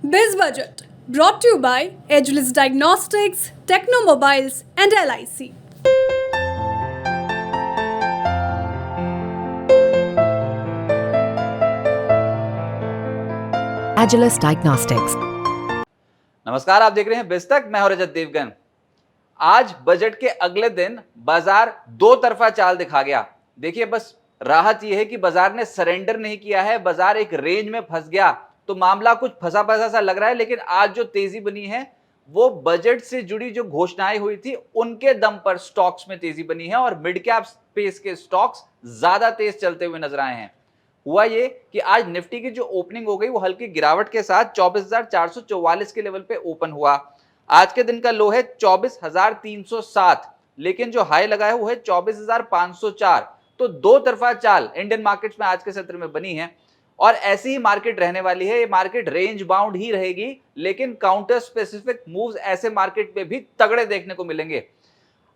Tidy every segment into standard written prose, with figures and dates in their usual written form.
Biz Budget brought to you by Ageless Diagnostics, Technomobiles, and LIC. Agilus Diagnostics. नमस्कार, आप देख रहे हैं बिस्तक। मैं हूं रजत देवगन। आज बजट के अगले दिन बाजार दो तरफा चाल दिखा गया। देखिए, बस राहत यह है कि बाजार ने सरेंडर नहीं किया है, बाजार एक रेंज में फंस गया तो मामला कुछ फंसा फंसा सा लग रहा है। लेकिन आज जो तेजी बनी है वो बजट से जुड़ी जो घोषणाएं हुई थी उनके दम पर स्टॉक्स में तेजी बनी है और मिड कैप स्पेस के स्टॉक्स ज्यादा तेज चलते हुए नजर आए हैं। हुआ ये कि आज निफ्टी की जो ओपनिंग हो गई वो हल्की गिरावट के साथ 24,444 के लेवल पे ओपन हुआ। आज के दिन का लो है 24,307, लेकिन जो हाई लगा है वो है 24,504। तो दो तरफा चाल इंडियन मार्केट्स में आज के सत्र में बनी है और ऐसी ही मार्केट रहने वाली है। ये मार्केट रेंज बाउंड ही रहेगी, लेकिन काउंटर स्पेसिफिक मूव्स ऐसे मार्केट में भी तगड़े देखने को मिलेंगे।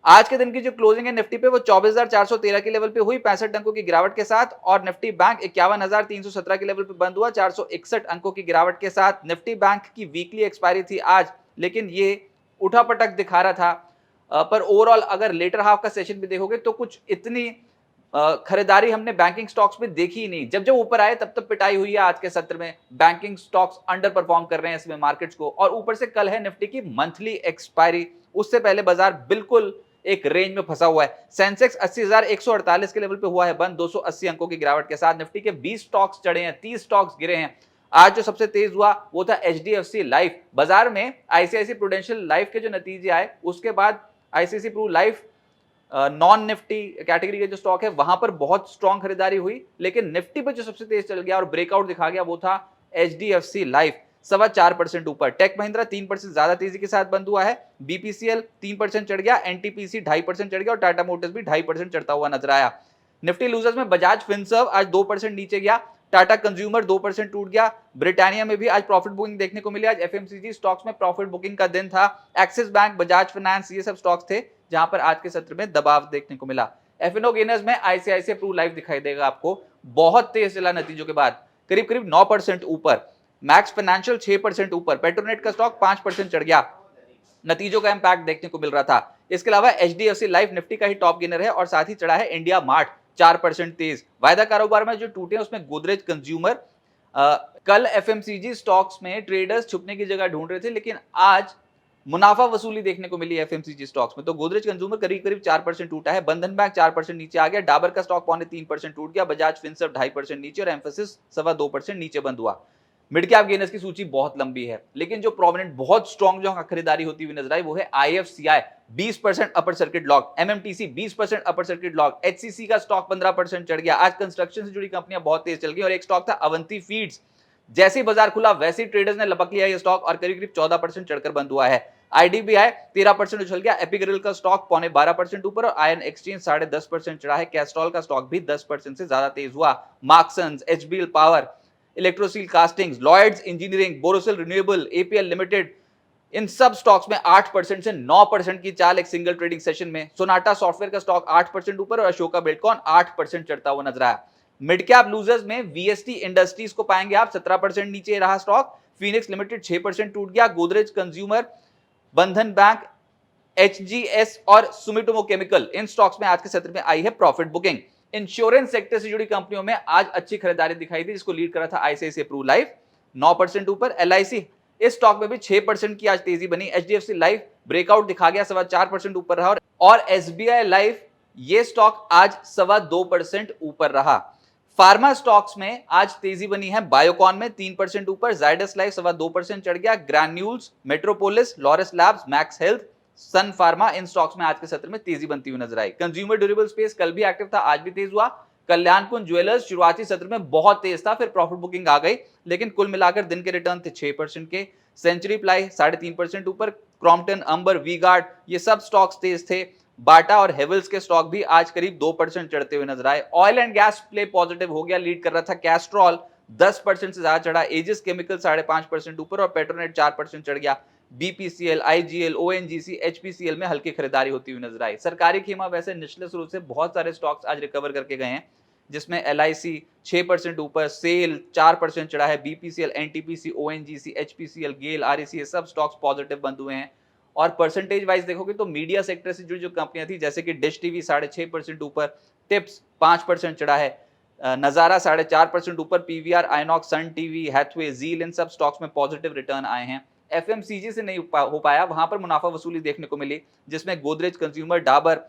आज के दिन की जो क्लोजिंग है निफ्टी पे वो 24,413 के लेवल पे हुई 65 अंकों की गिरावट के साथ, और निफ्टी बैंक 51,317 के लेवल पे बंद हुआ 461 अंकों की गिरावट के साथ। निफ्टी बैंक की वीकली एक्सपायरी थी आज, लेकिन ये उठापटक दिखा रहा था। पर ओवरऑल अगर लेटर हाफ का सेशन भी देखोगे तो कुछ इतनी खरीदारी हमने बैंकिंग स्टॉक्स में देखी ही नहीं। जब जब ऊपर आए तब तब पिटाई हुई है। आज के सत्र में बैंकिंग स्टॉक्स अंडर परफॉर्म कर रहे हैं इसमें मार्केट्स को, और ऊपर से कल है निफ्टी की मंथली एक्सपायरी। उससे पहले बाजार बिल्कुल एक रेंज में फंसा हुआ है। सेंसेक्स 80,148 के लेवल पे हुआ है बंद 280 अंकों की गिरावट के साथ। निफ्टी के 20 स्टॉक्स चढ़े हैं, 30 स्टॉक्स गिरे हैं। आज जो सबसे तेज हुआ वो था एचडीएफसी लाइफ। बाजार में आईसीआईसी प्रूडेंशियल लाइफ के जो नतीजे आए उसके बाद ICICI Pru life non Nifty category के जो स्टॉक है वहां पर बहुत स्ट्रॉन्ग खरीदारी हुई, लेकिन निफ्टी पर जो सबसे तेज चल गया और ब्रेकआउट दिखा गया वो था एचडीएफसी लाइफ। 4.25% ऊपर। टेक महिंद्रा 3% ज्यादा तेजी के साथ बंद हुआ है। बीपीसीएल 3% चढ़ गया, एनटीपीसी 2.5% चढ़ गया और टाटा मोटर्स भी 2.5% चढ़ता हुआ नजर आया। निफ्टी लूजर्स में बजाज फिनसर्व आज 2% नीचे गया, टाटा कंज्यूमर 2% टूट गया। ब्रिटानिया में भी आज प्रॉफिट बुकिंग देखने को मिली। आज एफएमसीजी स्टॉक्स में प्रॉफिट बुकिंग का दिन था। एक्सिस बैंक, बजाज फाइनेंस, ये सब स्टॉक्स थे जहां पर आज के सत्र में दबाव देखने को मिला। एफएनओ गेनर्स में आईसीआईसीआई प्रू लाइफ दिखाई देगा आपको, बहुत तेज चला नतीजों के बाद, करीब करीब 9% ऊपर। मैक्स फाइनेंशियल 6% ऊपर। पेट्रोनेट का स्टॉक 5% चढ़ गया। नतीजों का इंपैक्ट देखने को मिल रहा था। इसके अलावा एचडीएफसी लाइफ निफ्टी का ही टॉप गेनर है और साथ ही चढ़ा है इंडिया मार्ट 4% तेज। वायदा कारोबार में जो टूटे उसमें गोदरेज कंज्यूमर। कल एफएमसीजी स्टॉक्स में ट्रेडर्स छुपने की जगह ढूंढ रहे थे, लेकिन आज मुनाफा वसूली देखने को मिली एफएमसीजी स्टॉक्स में। तो गोदरेज कंज्यूमर करीब करीब 4% टूटा है। बंधन बैंक 4% नीचे आ गया। डाबर का स्टॉक 3.25% टूट गया। बजाज फिनसर्व 2.5% नीचे और एम्फेसिस 2.25% नीचे बंद हुआ। मिड कैप गेनर्स की सूची बहुत लंबी है, लेकिन जो प्रोमिनेंट बहुत स्ट्रॉन्ग जो खरीदारी होती हुई नजर आई वो है IFCI 20% upper circuit lock, MMTC 20% upper circuit lock, HCC का स्टॉक 15% चढ़ गया। आज कंस्ट्रक्शन से जुड़ी कंपनियां बहुत तेज चल गई और एक स्टॉक था अवंती फीड्स। जैसे ही बाजार खुला वैसे ही ट्रेडर्स ने लपक लिया ये स्टॉक और करीब करीब 14% चढ़कर बंद हुआ है। आईडीबीआई 13% उछल गया। एपिग्रिल का स्टॉक 12.25% ऊपर और आयन एक्सचेंज 10.5% चढ़ा है। कैस्ट्रॉल का स्टॉक भी 10% से ज्यादा तेज हुआ। Marksans, HBL power, Electrosteel castings, Lloyds engineering, Borosil renewable, APL limited, इन सब स्टॉक्स में 8% से 9% की चाल एक सिंगल ट्रेडिंग सेशन में। सोनाटा सॉफ्टवेयर का स्टॉक 8% ऊपर और अशोका बिल्डकॉन 8% चढ़ता हुआ नजर आया। मिड कैप लूजर्स में वीएसटी इंडस्ट्रीज को पाएंगे आप, 17% नीचे रहा स्टॉक। फिनिक्स लिमिटेड 6% टूट गया। गोदरेज कंज्यूमर, बंधन बैंक, एचजीएस और सुमिटोमो केमिकल, इन स्टॉक्स में आज के सत्र में आई है प्रॉफिट बुकिंग। इंश्योरेंस सेक्टर से जुड़ी कंपनियों में आज अच्छी खरीदारी दिखाई दी, जिसको लीड कर रहा था आईसीआईसीआई प्रू लाइफ 9% ऊपर। एलआईसी, इस स्टॉक में भी 6% की आज तेजी बनी। एचडीएफसी लाइफ ब्रेकआउट दिखा गया, 4.25% ऊपर रहा और एसबीआई लाइफ, ये स्टॉक आज 2.25% ऊपर रहा। फार्मा स्टॉक्स में आज तेजी बनी है। बायोकॉन में 3% ऊपर, जाइडस लाइफ 2.25% चढ़ गया। Granules, Metropolis, Laurus Labs, Max health, Sun Pharma, इन स्टॉक्स में आज के सत्र में तेजी बनती हुई नजर आई। कंज्यूमर ड्यूरेबल स्पेस कल भी एक्टिव था, आज भी तेज हुआ। कल्याणकुंज ज्वेलर्स शुरुआती सत्र में बहुत तेज था, फिर प्रॉफिट बुकिंग आ गई, लेकिन कुल मिलाकर दिन के रिटर्न थे 6% के। सेंचुरी प्लाई 3.5% ऊपर। क्रॉम्पटन, अंबर, वी गार्ड, ये सब स्टॉक्स तेज थे। बाटा और हेवल्स के स्टॉक भी आज करीब 2% चढ़ते हुए नजर आए। Oil and gas play positive हो गया, लीड कर रहा था कैस्ट्रॉल 10% से ज्यादा चढ़ा। एजिस केमिकल 5.5% ऊपर और पेट्रोनेट 4% चढ़ गया। बीपीसीएल, आईजीएल, ओएनजीसी, एचपीसीएल में हल्की खरीदारी होती हुई नजर आई। सरकारी कीमा वैसे निचले स्रोत से बहुत सारे स्टॉक्स आज रिकवर करके गए हैं। जिसमें LIC 6% ऊपर, सेल 4% चढ़ा है, BPCL, NTPC, ONGC, HPCL, गेल, REC ये सब स्टॉक्स पॉजिटिव बंद हुए हैं। और परसेंटेज वाइज देखोगे तो मीडिया सेक्टर से जुड़ी जो कंपनियां थी जैसे कि डिश टीवी 6.5% ऊपर, टिप्स 5% चढ़ा है, नजारा 4.5% ऊपर, PVR, INOX, Sun TV, Hathaway, जील इन सब स्टॉक्स में पॉजिटिव रिटर्न आए हैं। FMCG से नहीं हो पाया, वहां पर मुनाफा वसूली देखने को मिली, जिसमें गोदरेज कंज्यूमर, डाबर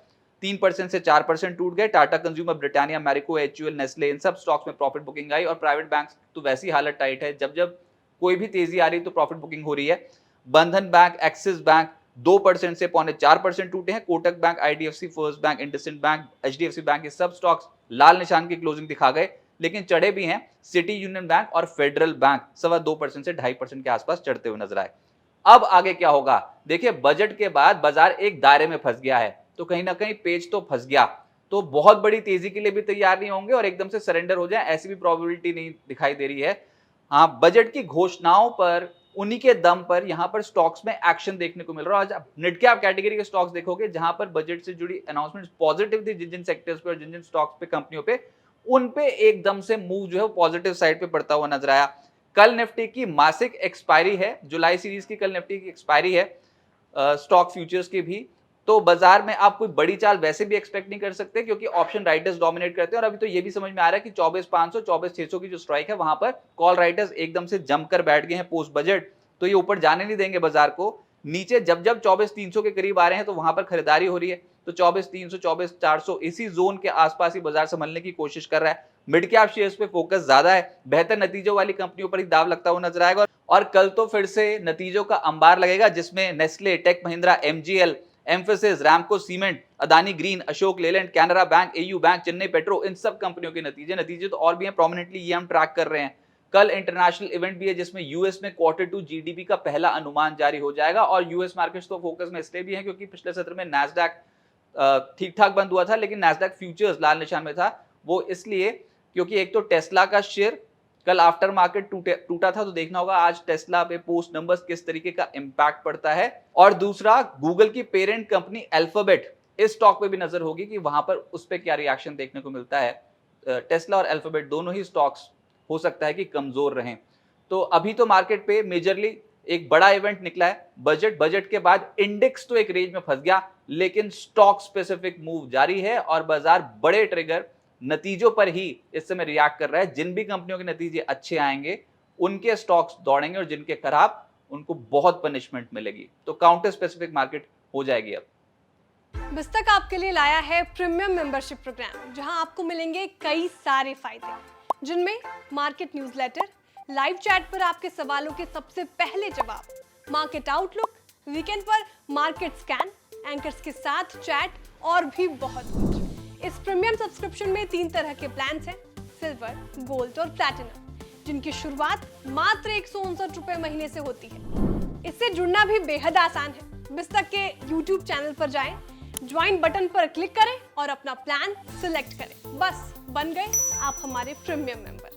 3% से 4% टूट गए, Tata consumer, Britannia, Marico, HUL, Nestle इन सब स्टॉक्स में प्रॉफिट बुकिंग आई। और प्राइवेट बैंक तो वैसी हालत टाइट है, जब जब कोई भी तेजी आ रही तो प्रॉफिट बुकिंग हो रही है। बंधन बैंक, एक्सिस बैंक 2% से 0.4% टूटे हैं। Kotak bank, IDFC, first bank, IndusInd bank, HDFC bank ये सब स्टॉक्स लाल निशान की क्लोजिंग दिखा गए, लेकिन चढ़े भी हैं। सिटी यूनियन बैंक और फेडरल बैंक 2.25% से 2.5% के आसपास चढ़ते हुए नजर आए। अब आगे क्या होगा? देखिए, बजट के बाद बाजार एक दायरे में फंस गया है, तो कहीं ना कहीं पेज तो फंस गया, तो बहुत बड़ी तेजी के लिए भी तैयार नहीं होंगे और एकदम से सरेंडर हो जाए ऐसी भी प्रोबेबिलिटी नहीं दिखाई दे रही है। हाँ, बजट की घोषणाओं पर, उन्हीं के दम पर यहां पर स्टॉक्स में एक्शन देखने को मिल रहा है। आज आप मिड कैप कैटेगरी के स्टॉक्स देखोगे जहां पर बजट से जुड़ी अनाउंसमेंट पॉजिटिव थी, जिन जिन सेक्टर्स पे और जिन जिन स्टॉक्स पे, कंपनियों पे, उन पे एकदम से मूव जो है पॉजिटिव साइड पे पड़ता हुआ नजर आया। कल निफ्टी की मासिक एक्सपायरी है, जुलाई सीरीज की कल निफ्टी की एक्सपायरी है, स्टॉक फ्यूचर्स की भी। तो बाजार में आप कोई बड़ी चाल वैसे भी एक्सपेक्ट नहीं कर सकते, क्योंकि ऑप्शन राइटर्स डोमिनेट करते हैं। और अभी तो ये भी समझ में आ रहा है कि 24,500 24,600 की जो स्ट्राइक है वहां पर कॉल राइटर्स एकदम से जमकर बैठ गए हैं पोस्ट बजट, तो ये ऊपर जाने नहीं देंगे बाजार को। नीचे जब जब 24,300 के करीब आ रहे हैं तो वहां पर खरीदारी हो रही है, तो 24,300 24,400 इसी जोन के आसपास ही बाजार संभलने की कोशिश कर रहा है। मिड कैप शेयर्स पे फोकस ज्यादा है, बेहतर नतीजों वाली कंपनियों पर ही दाव लगता हुआ नजर आएगा। और कल तो फिर से नतीजों का अंबार लगेगा, जिसमें Nestle, tech Mahindra, MGL, Mphasis, Ramco cement, Adani green, Ashok Leyland, Canara bank, AU bank, Chennai petro, इन सब कंपनियों के नतीजे तो और भी हैं, प्रोमिनेंटली ये हम ट्रैक कर रहे हैं। कल इंटरनेशनल इवेंट भी है, जिसमें यूएस में Q2 GDP का पहला अनुमान जारी हो जाएगा। और यूएस मार्केट्स तो फोकस में इसलिए भी है क्योंकि पिछले सत्र में नैस्डैक ठीक ठाक बंद हुआ था, लेकिन नैस्डैक फ्यूचर्स लाल निशान में था। वो इसलिए क्योंकि एक तो टेस्ला का शेयर कल आफ्टर मार्केट टूटा था, तो देखना होगा आज टेस्ला पे पोस्ट नंबर्स किस तरीके का इंपैक्ट पड़ता है। और दूसरा, गूगल की पेरेंट कंपनी अल्फाबेट, इस स्टॉक पे भी नजर होगी कि वहां पर उस पे क्या रिएक्शन देखने को मिलता है। टेस्ला और अल्फाबेट दोनों ही स्टॉक्स हो सकता है कि कमजोर रहें। तो अभी तो मार्केट पे मेजरली एक बड़ा इवेंट निकला है, बजट के बाद इंडेक्स तो एक रेंज में फंस गया, लेकिन स्टॉक स्पेसिफिक मूव जारी है और बाजार बड़े ट्रिगर नतीजों पर ही इस समय रिएक्ट कर रहा है। जिन भी कंपनियों के नतीजे अच्छे आएंगे उनके स्टॉक्स दौड़ेंगे और जिनके खराब उनको बहुत पनिशमेंट मिलेगी, तो काउंटर स्पेसिफिक मार्केट हो जाएगी। अब बिस्तक आपके लिए लाया है प्रीमियम मेंबरशिप प्रोग्राम, जहां आपको मिलेंगे कई सारे फायदे, जिनमें मार्केट न्यूज़लेटर, लाइव चैट पर आपके सवालों के सबसे पहले जवाब, मार्केट आउटलुक, वीकेंड पर मार्केट स्कैन, एंकर्स के साथ चैट और भी बहुत कुछ। इस प्रीमियम सब्सक्रिप्शन में 3 तरह के प्लान्स हैं, सिल्वर, गोल्ड और प्लैटिनम, जिनकी शुरुआत मात्र 159 रुपए महीने से होती है। इससे जुड़ना भी बेहद आसान है। बिस्तक के YouTube चैनल पर जाएं, ज्वाइन बटन पर क्लिक करें और अपना प्लान सिलेक्ट करें। बस बन गए आप हमारे प्रीमियम मेंबर।